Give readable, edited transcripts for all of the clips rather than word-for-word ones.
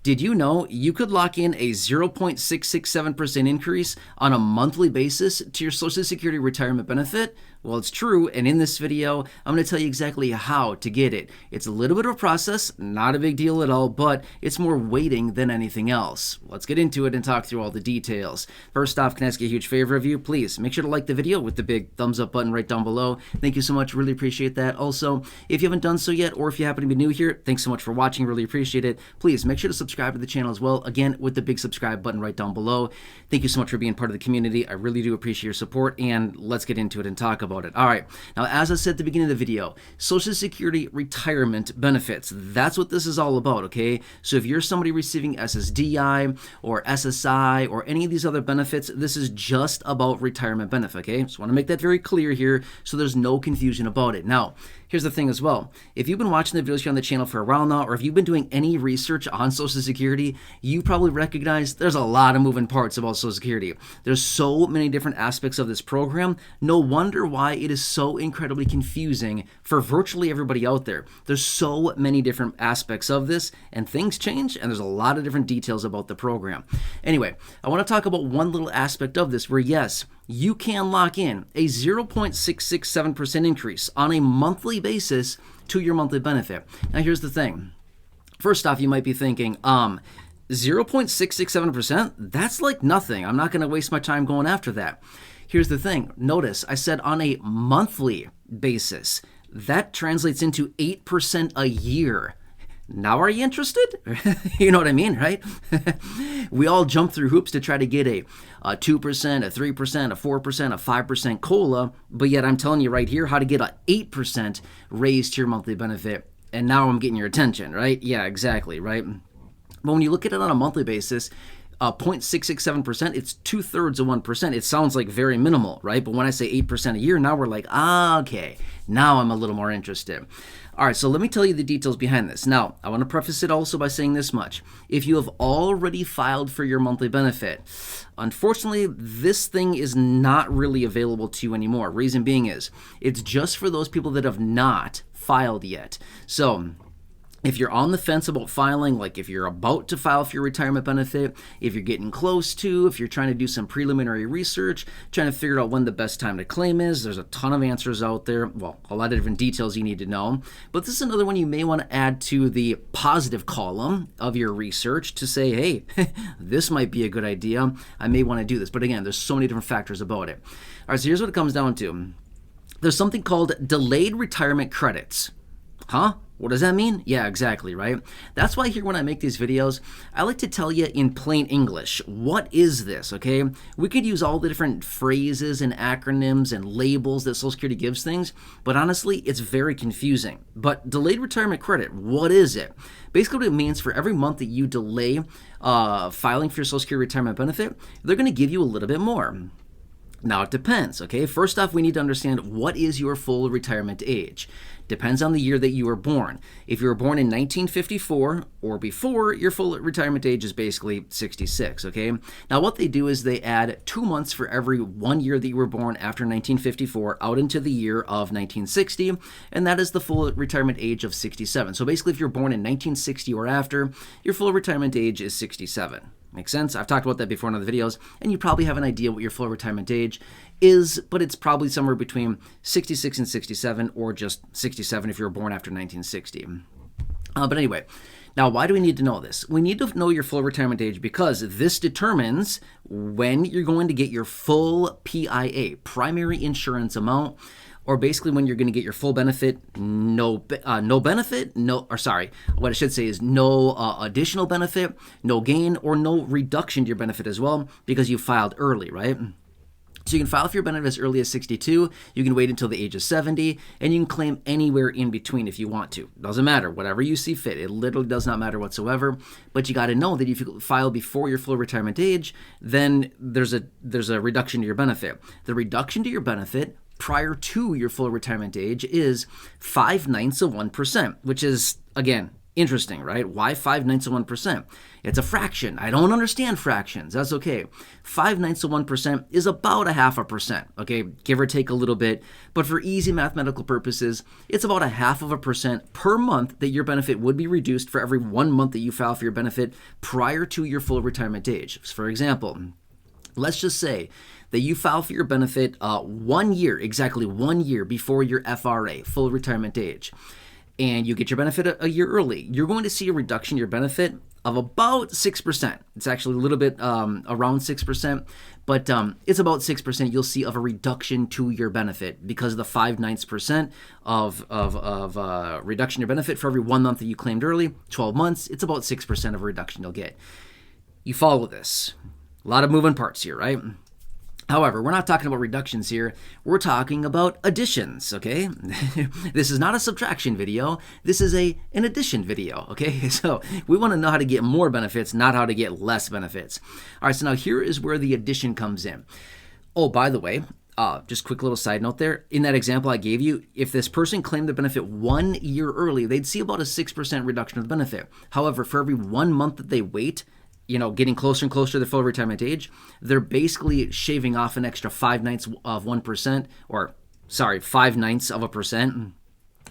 Did you know you could lock in a 0.667% increase on a monthly basis to your Social Security retirement benefit? Well, it's true, and in this video, I'm going to tell you exactly how to get it. It's a little bit of a process, not a big deal at all, but it's more waiting than anything else. Let's get into it and talk through all the details. First off, can I ask a huge favor of you? Please make sure to like the video with the big thumbs up button right down below. Thank you so much, really appreciate that. Also, if you haven't done so yet, or if you happen to be new here, thanks so much for watching, really appreciate it. Please make sure to subscribe to the channel as well, again, with the big subscribe button right down below. Thank you so much for being part of the community. I really do appreciate your support, and let's get into it and talk about it. All right. Now, as I said at the beginning of the video, Social Security retirement benefits, that's what this is all about, okay? So if you're somebody receiving SSDI or SSI or any of these other benefits, this is just about retirement benefit, okay? Just want to make that very clear here so there's no confusion about it. Now, here's the thing as well. If you've been watching the videos here on the channel for a while now, or if you've been doing any research on Social Security, you probably recognize there's a lot of moving parts about Social Security. There's so many different aspects of this program. No wonder why it is so incredibly confusing for virtually everybody out there. There's so many different aspects of this, and things change, and there's a lot of different details about the program. Anyway, I want to talk about one little aspect of this where, yes, you can lock in a 0.667% increase on a monthly basis to your monthly benefit. Now, here's the thing. First off, you might be thinking, 0.667%? That's like nothing. I'm not going to waste my time going after that. Here's the thing. Notice I said on a monthly basis. That translates into 8% a year. Now are you interested? You know what I mean, right? We all jump through hoops to try to get a 2%, a 3%, a 4%, a 5% COLA, but yet I'm telling you right here how to get an 8% raise to your monthly benefit, and now I'm getting your attention, right? Yeah, exactly, right? But when you look at it on a monthly basis, 0.667%, it's 2/3 of 1%. It sounds like very minimal, right? But when I say 8% a year, now we're like, okay, now I'm a little more interested. All right, so let me tell you the details behind this. Now, I want to preface it also by saying this much. If you have already filed for your monthly benefit, unfortunately, this thing is not really available to you anymore. Reason being is, it's just for those people that have not filed yet. So, if you're on the fence about filing, like if you're about to file for your retirement benefit, if you're getting close to, if you're trying to do some preliminary research, trying to figure out when the best time to claim is, there's a ton of answers out there. Well, a lot of different details you need to know. But this is another one you may want to add to the positive column of your research to say, hey, this might be a good idea. I may want to do this. But again, there's so many different factors about it. All right, so here's what it comes down to. There's something called delayed retirement credits. Huh? What does that mean? Yeah, exactly, right? That's why here when I make these videos, I like to tell you in plain English, what is this, okay? We could use all the different phrases and acronyms and labels that Social Security gives things, but honestly, it's very confusing. But delayed retirement credit, what is it? Basically what it means, for every month that you delay filing for your Social Security retirement benefit, they're going to give you a little bit more. Now, it depends, okay? First off, we need to understand what is your full retirement age. Depends on the year that you were born. If you were born in 1954 or before, your full retirement age is basically 66, okay? Now, what they do is they add 2 months for every 1 year that you were born after 1954 out into the year of 1960, and that is the full retirement age of 67. So basically, if you're born in 1960 or after, your full retirement age is 67. Makes sense? I've talked about that before in other videos, and you probably have an idea what your full retirement age is, but it's probably somewhere between 66 and 67, or just 67 if you were born after 1960. But anyway, now why do we need to know this? We need to know your full retirement age because this determines when you're going to get your full PIA, primary insurance amount, or basically when you're going to get your full benefit, no benefit, what I should say is no additional benefit, no gain, or no reduction to your benefit as well, because you filed early, right? So you can file for your benefit as early as 62, you can wait until the age of 70, and you can claim anywhere in between if you want to. Doesn't matter, whatever you see fit. It literally does not matter whatsoever, but you got to know that if you file before your full retirement age, then there's a reduction to your benefit. The reduction to your benefit prior to your full retirement age is 0.5%, which is, again, Interesting, right? Why 0.05%? It's a fraction. I don't understand fractions. That's okay. 0.05% is about 0.5%, okay? Give or take a little bit. But for easy mathematical purposes, it's about 0.5% per month that your benefit would be reduced for every 1 month that you file for your benefit prior to your full retirement age. For example, let's just say that you file for your benefit 1 year, exactly 1 year before your FRA, full retirement age, and you get your benefit a year early. You're going to see a reduction in your benefit of about 6%. It's actually a little bit around 6%, but it's about 6% you'll see of a reduction to your benefit because of the 0.05% of reduction in your benefit for every 1 month that you claimed early. 12 months, it's about 6% of a reduction you'll get. You follow this. A lot of moving parts here, right? However, we're not talking about reductions here. We're talking about additions, okay? This is not a subtraction video. This is an addition video, okay? So we want to know how to get more benefits, not how to get less benefits. All right, so now here is where the addition comes in. Oh, by the way, just quick little side note there. In that example I gave you, if this person claimed the benefit 1 year early, they'd see about a 6% reduction of the benefit. However, for every 1 month that they wait, getting closer and closer to the full retirement age, they're basically shaving off an extra 0.05%,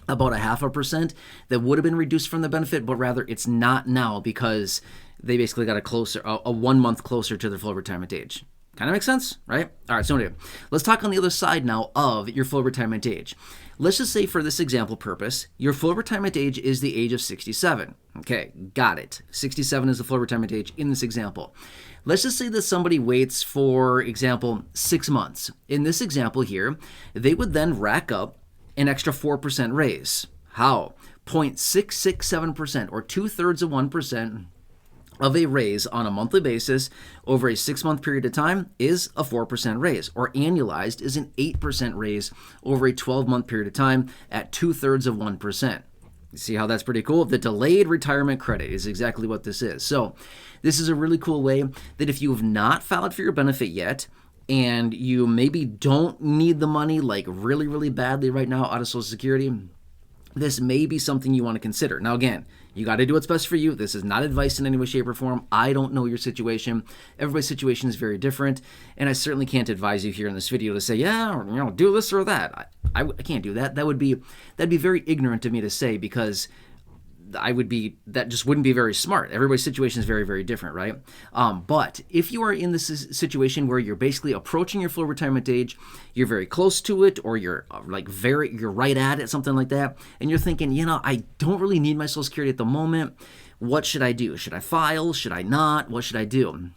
about 0.5% that would have been reduced from the benefit, but rather it's not now because they basically got a 1 month closer to their full retirement age. Kind of makes sense, right? All right, so anyway, let's talk on the other side now of your full retirement age. Let's just say for this example purpose, your full retirement age is the age of 67. Okay, got it. 67 is the full retirement age in this example. Let's just say that somebody waits, for example, 6 months. In this example here, they would then rack up an extra 4% raise. How? 0.667%, or 2/3 of 1%, of a raise on a monthly basis over a 6-month period of time is a 4% raise, or annualized is an 8% raise over a 12-month period of time at 2/3 of 1%. You see how that's pretty cool? The delayed retirement credit is exactly what this is. So this is a really cool way that if you have not filed for your benefit yet, and you maybe don't need the money like really, really badly right now out of Social Security, this may be something you want to consider. Now, again, you got to do what's best for you. This is not advice in any way, shape, or form. I don't know your situation. Everybody's situation is very different, and I certainly can't advise you here in this video to say, yeah, do this or that. I can't do that. That'd be very ignorant of me to say, because that just wouldn't be very smart. Everybody's situation is very, very different, right? But if you are in this situation where you're basically approaching your full retirement age, you're very close to it, or you're right at it, something like that, and you're thinking, I don't really need my Social Security at the moment. What should I do? Should I file? Should I not? What should I do?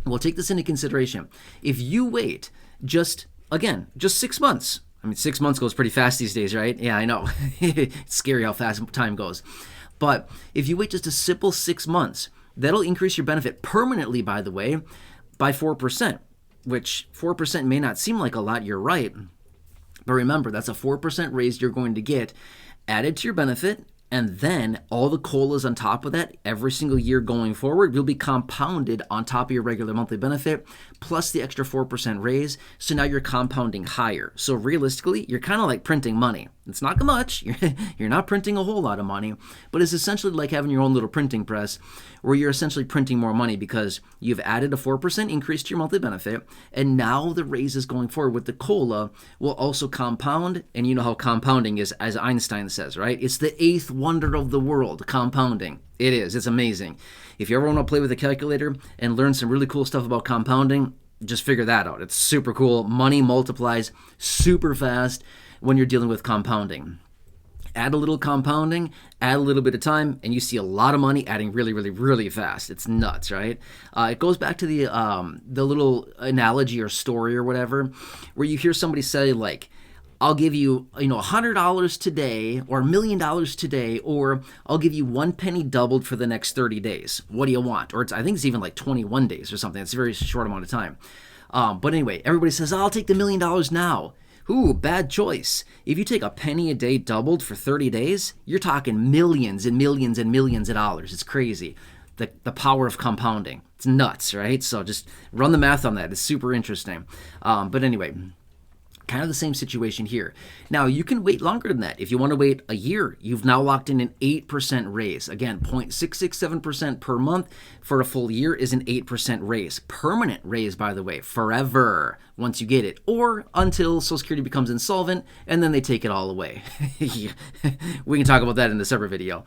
Well, take this into consideration. If you wait just 6 months. 6 months goes pretty fast these days, right? Yeah, I know. It's scary how fast time goes. But if you wait just a simple 6 months, that'll increase your benefit permanently, by the way, by 4%, which 4% may not seem like a lot, you're right. But remember, that's a 4% raise you're going to get added to your benefit, and then all the COLAs on top of that every single year going forward will be compounded on top of your regular monthly benefit, plus the extra 4% raise. So now you're compounding higher. So realistically, you're kind of like printing money. It's not much. You're not printing a whole lot of money, but it's essentially like having your own little printing press where you're essentially printing more money because you've added a 4% increase to your monthly benefit, and now the raises going forward with the COLA will also compound, and you know how compounding is, as Einstein says, right? It's the 8th wonder of the world, compounding. It is. It's amazing. If you ever want to play with a calculator and learn some really cool stuff about compounding, just figure that out. It's super cool. Money multiplies super fast when you're dealing with compounding. Add a little compounding, add a little bit of time, and you see a lot of money adding really, really, really fast. It's nuts, right? It goes back to the little analogy or story or whatever, where you hear somebody say, like, I'll give you, $100 today, or $1 million today, or I'll give you 1 penny doubled for the next 30 days. What do you want? Or I think it's even like 21 days or something. It's a very short amount of time. But anyway, everybody says, I'll take the $1 million now. Ooh, bad choice. If you take a penny a day doubled for 30 days, you're talking millions and millions and millions of dollars. It's crazy. The power of compounding. It's nuts, right? So just run the math on that. It's super interesting. But anyway, Kind of the same situation here. Now, you can wait longer than that. If you want to wait a year, you've now locked in an 8% raise. Again, 0.667% per month for a full year is an 8% raise. Permanent raise, by the way, forever once you get it, or until Social Security becomes insolvent and then they take it all away. We can talk about that in a separate video.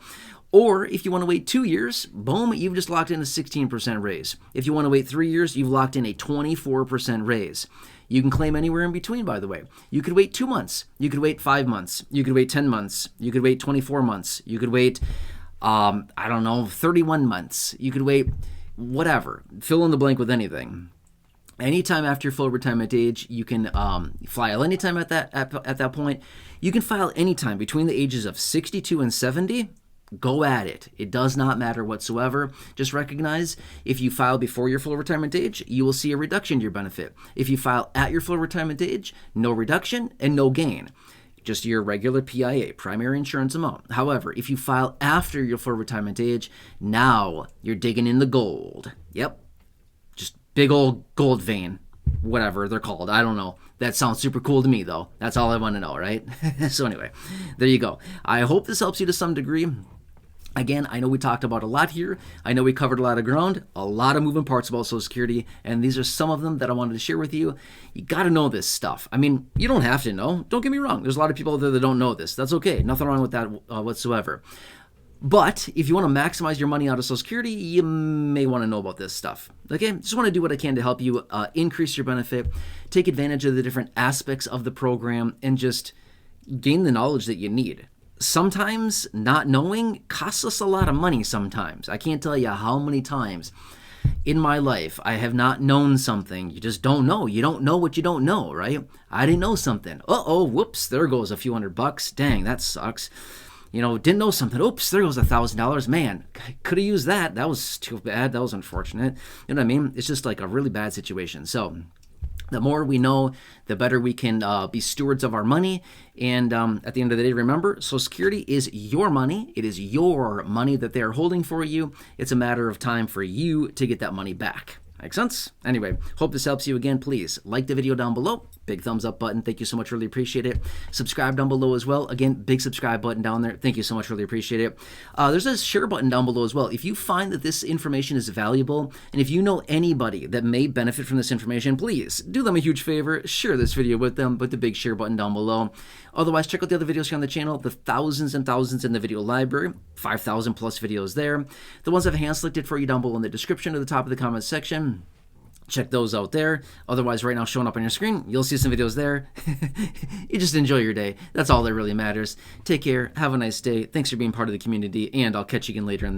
Or if you want to wait 2 years, boom, you've just locked in a 16% raise. If you want to wait 3 years, you've locked in a 24% raise. You can claim anywhere in between, by the way. You could wait 2 months. You could wait 5 months. You could wait 10 months. You could wait 24 months. You could wait, 31 months. You could wait whatever. Fill in the blank with anything. Anytime after your full retirement age, you can file anytime at that point. You can file anytime between the ages of 62 and 70. Go at it. It does not matter whatsoever. Just recognize if you file before your full retirement age, you will see a reduction to your benefit. If you file at your full retirement age, no reduction and no gain. Just your regular PIA, primary insurance amount. However, if you file after your full retirement age, now you're digging in the gold. Yep. Just big old gold vein. Whatever they're called. I don't know. That sounds super cool to me, though. That's all I want to know, right? So anyway, there you go. I hope this helps you to some degree. Again, I know we talked about a lot here. I know we covered a lot of ground, a lot of moving parts about Social Security, and these are some of them that I wanted to share with you. You got to know this stuff. I mean, you don't have to know. Don't get me wrong. There's a lot of people out there that don't know this. That's okay. Nothing wrong with that whatsoever. But if you want to maximize your money out of Social Security, you may want to know about this stuff. Okay? Just want to do what I can to help you increase your benefit, take advantage of the different aspects of the program, and just gain the knowledge that you need. Sometimes not knowing costs us a lot of money sometimes. I can't tell you how many times in my life I have not known something. You just don't know. You don't know what you don't know, right? I didn't know something. Uh-oh, whoops, there goes a few $100. Dang, that sucks. Didn't know something. Oops, there goes $1,000. Man, could have used that. That was too bad. That was unfortunate. You know what I mean? It's just like a really bad situation. So the more we know, the better we can be stewards of our money. And at the end of the day, remember, Social Security is your money. It is your money that they're holding for you. It's a matter of time for you to get that money back. Make sense? Anyway, hope this helps you. Again, please like the video down below. Big thumbs up button. Thank you so much. Really appreciate it. Subscribe down below as well. Again, big subscribe button down there. Thank you so much. Really appreciate it. There's a share button down below as well. If you find that this information is valuable, and if you know anybody that may benefit from this information, please do them a huge favor. Share this video with them with the big share button down below. Otherwise, check out the other videos here on the channel. The thousands and thousands in the video library. 5,000 plus videos there. The ones I've hand selected for you down below in the description at the top of the comment section. Check those out there. Otherwise, right now showing up on your screen, you'll see some videos there. You just enjoy your day. That's all that really matters. Take care. Have a nice day. Thanks for being part of the community, and I'll catch you again later in the